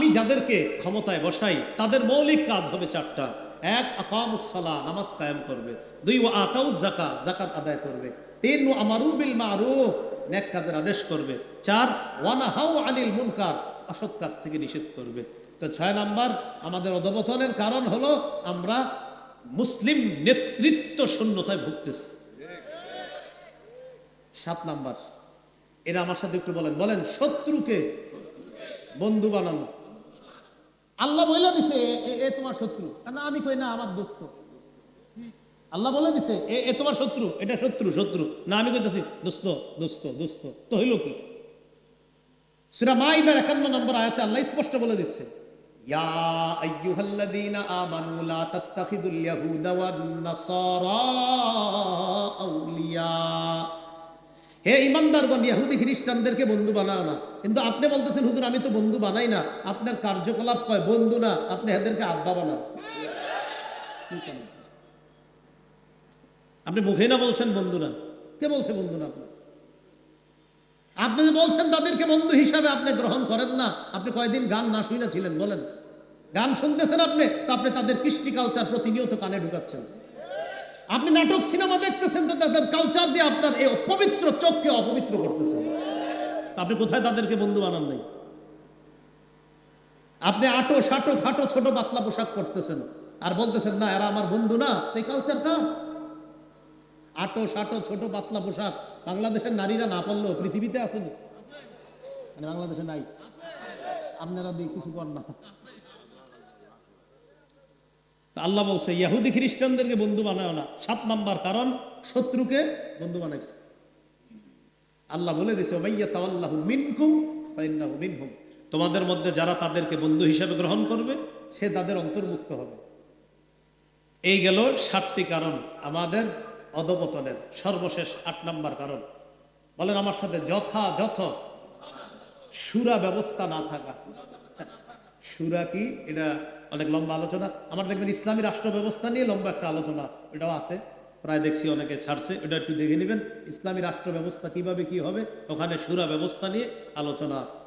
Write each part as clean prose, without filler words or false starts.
আমি যাদেরকে ক্ষমতায় বসাই তাদের মৌলিক কাজ হবে চারটা। এক, আকামুস সালাহ, নামাজ কায়েম করবে। দুই, ওয়া আতাউজ যাকাত, যাকাত আদায় করবে। তিন, ওয়া আমারু বিল মারুফ, নেক কাজের আদেশ করবে। চার, ওয়া নাহাউ আনিল মুনকার, অসৎ কাজ থেকে নিষেধ করবে। তো 6 নাম্বার আমাদের অধঃপতনের কারণ হলো আমরা মুসলিম নেতৃত্ব শূন্যতায় ভুগতেছি। 7 নাম্বার, এরা আমার সাথে একটু বলেন, বলেন শত্রুকে বন্ধু বানানো। আল্লাহ বলে দিছে এ তোমার শত্রু, না আমি কই না আমার দোস্ত। আল্লাহ বলে দিছে এ তোমার শত্রু, এটা শত্রু শত্রু, না আমি কইতাছি দোস্ত দোস্ত দোস্ত। তো হইল কি? সূরা মাইদার 51 নম্বর আয়াতে আল্লাহ স্পষ্ট বলে দিচ্ছে, ইয়া আইয়ুহাল্লাযীনা আমানু লা তাত্তাখিদুল ইয়াহুদা ওয়ান নাসারা আউলিয়া। হে ইমানদারগণ, ইহুদি খ্রিস্টানদেরকে বন্ধু বানাও না। কিন্তু আপনি বলতেছেন হুজুর আমি তো বন্ধু বানাই না। আপনার কার্যকলাপ কয় বন্ধু না, আপনি এদেরকে আব্বা বানান। আপনি মুখে না বলছেন বন্ধু না, কে বলছে বন্ধু না? আপনি যে বলছেন তাদেরকে বন্ধু হিসাবে আপনি গ্রহণ করেন না। আপনি কয়দিন গান না শুনে ছিলেন বলেন? গান শুনতেছেন আপনি, তো আপনি তাদের কৃষ্টি কালচার প্রতিনিয়ত কানে ঢুকাচ্ছেন। আপনি নাটক সিনেমা দেখতেছেন, তো তাদের কালচার দিয়ে আপনার এই পবিত্র চোখকে অপবিত্র করতেছেন। আপনি কোথায় তাদেরকে বন্ধু বানান নাই? আপনি আটো সাটো খাটো ছোট পাতলা পোশাক পরতেছেন আর বলতেছেন না এরা আমার বন্ধু না। তো এই কালচার কার? আটো সাটো ছোট পাতলা পোশাক বাংলাদেশের নারীরা না পড়লেও পৃথিবীতে আসেনি, মানে বাংলাদেশে নাই। আপনারা দিয়ে কিছু কর না। আল্লাহ বলছে ইহুদি খ্রিস্টানদেরকে বন্ধু বানায় না। 7 নাম্বার কারণ শত্রুকে বন্ধু বানাইছে। আল্লাহ বলে দিয়েছে ওমাইয়া তাওয়াল্লাহু মিনকুম ফাইন্নাহু মিনহুম, তোমাদের মধ্যে যারা তাদেরকে বন্ধু হিসেবে গ্রহণ করবে সে তাদের অন্তর্ভুক্ত হবে। এই গেল 7টি কারণ আমাদের অধঃপতনের। সর্বশেষ 8 নাম্বার কারণ, বলেন আমার সাথে, যথাযথ সুরা ব্যবস্থা না থাকা। সুরা কি? এটা অনেক লম্বা আলোচনা। আমার দেখবেন ইসলামী রাষ্ট্র ব্যবস্থা নিয়ে লম্বা একটা আলোচনা আছে, এটাও আছে, প্রায় দেখছি অনেকে ছাড়ছে, এটা একটু দেখে নেবেন। ইসলামী রাষ্ট্র ব্যবস্থা কিভাবে কি হবে, ওখানে সুরা ব্যবস্থা নিয়ে আলোচনা আছে।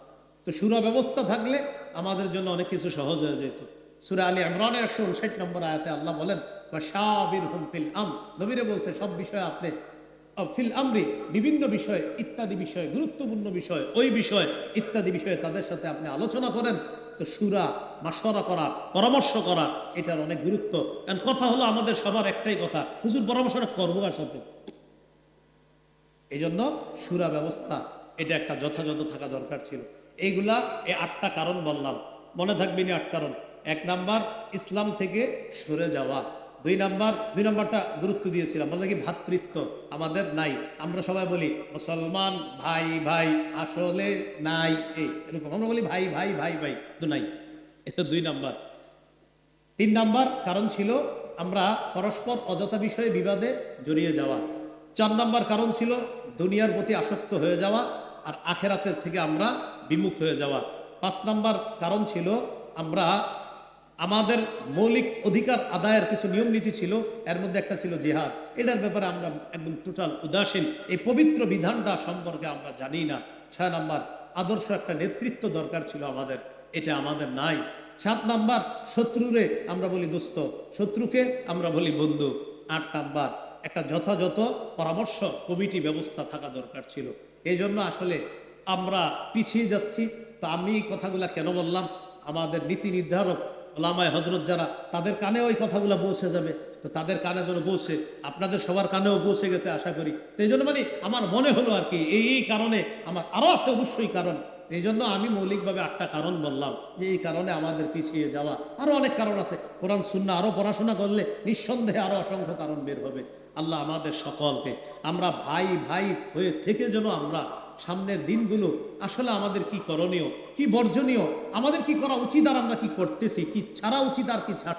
তো সুরা ব্যবস্থা থাকলে আমাদের জন্য অনেক কিছু সহজ হয়ে যেত। সূরা আলী ইমরানের 159 নম্বর আয়াতে আল্লাহ বলেন ওয়াশাবিরহুম ফিল আমর, নবীরে বলছে সব বিষয়ে আপনি ফিল আমরি, বিভিন্ন বিষয় ইত্যাদি বিষয়, গুরুত্বপূর্ণ বিষয়, ওই বিষয় ইত্যাদি বিষয়ে তাদের সাথে আপনি আলোচনা করেন। তো সুরা মাশওয়ারা করা, পরামর্শ করা, এটার অনেক গুরুত্ব। কারণ কথা হলো আমাদের সবার একটাই কথা, হুজুর পরামর্শটা করবো কার সাথে? এই জন্য সুরা ব্যবস্থা এটা একটা যথাযথ থাকা দরকার ছিল। এইগুলা এই 8টা কারণ বললাম, মনে থাকবে না 8 কারণ। 1 নাম্বার ইসলাম থেকে সরে যাওয়া। 2 নাম্বারটা গুরুত্ব দিয়েছিলাম, বলতে কি ভ্রাতৃত্ব আমাদের নাই। আমরা সবাই বলি মুসলমান ভাই ভাই, আসলে নাই। এরকম আমরা বলি ভাই ভাই ভাই ভাই, তো নাই। এটা 2 নাম্বার। 3 নাম্বার কারণ ছিল আমরা পরস্পর অযথা বিষয়ে বিবাদে জড়িয়ে যাওয়া। 4 নাম্বার কারণ ছিল দুনিয়ার প্রতি আসক্ত হয়ে যাওয়া আর আখেরাতের থেকে আমরা বিমুখ হয়ে যাওয়া। 5 নাম্বার কারণ ছিল আমরা আমাদের মৌলিক অধিকার আদায়ের কিছু নিয়ম নীতি ছিল, এর মধ্যে একটা ছিল জিহাদ। এটার ব্যাপারে আমরা একদম টোটাল উদাসীন, এই পবিত্র বিধানটা সম্পর্কে আমরা জানি না। 6 নাম্বার আদর্শ একটা নেতৃত্ব দরকার ছিল আমাদের, এটা আমাদের নাই। 7 নাম্বার শত্রুরে আমরা বলি দোস্ত, শত্রুকে আমরা বলি বন্ধু। 8 নাম্বার একটা যথাযথ পরামর্শ কমিটি ব্যবস্থা থাকা দরকার ছিল। এই জন্য আসলে আমরা পিছিয়ে যাচ্ছি। তো আমি এই কথাগুলা কেন বললাম, আমাদের নীতি নির্ধারক ওলামায়ে হযরত যারা, তাদের কানে ওই কথাগুলো পৌঁছে যাবে। তো তাদের কানে যেন পৌঁছে, আপনাদের সবার কানেও পৌঁছে গেছে আশা করি। তো এই জন্য মানে আমার মনে হলো আর কি, এই কারণে আমার আরো আছে অবশ্যই কারণ। এই জন্য আমি মৌলিকভাবে 8টা কারণ বললাম, যে এই কারণে আমাদের পিছিয়ে যাওয়া। আরো অনেক কারণ আছে, কোরআন সুন্নাহ আরো পড়াশোনা করলে নিঃসন্দেহে আরো অসংখ্য কারণ বের হবে। আল্লাহ আমাদের সকলকে, আমরা ভাই ভাই হয়ে থেকে যেন আমরা সামনের দিনগুলো আসলে আমাদের কি করণীয়, কি বর্জনীয়, আমাদের কি করা উচিত আর আমরা কি করতেছি, কি ছাড়া উচিত আর কি ছাড়া